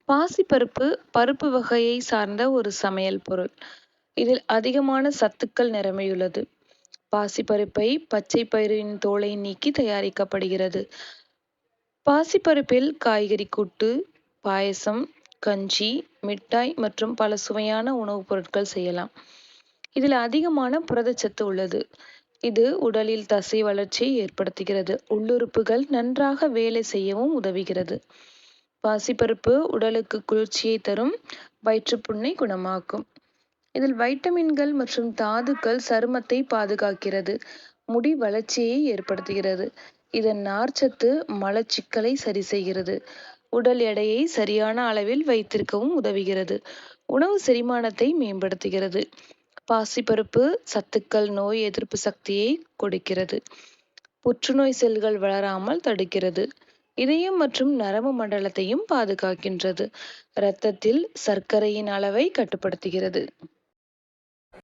பாசிப்பருப்பு பருப்பு வகையை சார்ந்த ஒரு சமையல் பொருள். இதில் அதிகமான சத்துக்கள் நிரம்பியுள்ளது. பாசிப்பருப்பை பச்சை பயிரின் தோலை நீக்கி தயாரிக்கப்படுகிறது. பாசிப்பருப்பில் காய்கறி கூட்டு, பாயசம், கஞ்சி, மிட்டாய் மற்றும் பல சுவையான உணவுப் பொருட்கள் செய்யலாம். இதில் அதிகமான புரதச்சத்து உள்ளது. இது உடலில் தசை வளர்ச்சியை ஏற்படுத்துகிறது. உள்ளுறுப்புகள் நன்றாக வேலை செய்யவும் உதவுகிறது. பாசிப்பருப்பு உடலுக்கு குளிர்ச்சியை தரும், வயிற்றுப்புண்ணை குணமாக்கும். இதில் வைட்டமின்கள் மற்றும் தாதுக்கள் சருமத்தை பாதுகாக்கிறது, முடி வளர்ச்சியை ஏற்படுத்துகிறது. இதன் நார்ச்சத்து மலச்சிக்கலை சரி செய்கிறது, உடல் எடையை சரியான அளவில் வைத்திருக்கவும் உதவுகிறது, உணவு செரிமானத்தை மேம்படுத்துகிறது. பாசிப்பருப்பு சத்துக்கள் நோய் எதிர்ப்பு சக்தியை கொடுக்கிறது, புற்றுநோய் செல்கள் வளராமல் தடுக்கிறது, இதயம் மற்றும் நரம்பு மண்டலத்தையும் பாதுகாக்கின்றது, இரத்தத்தில் சர்க்கரையின் அளவை கட்டுப்படுத்துகிறது.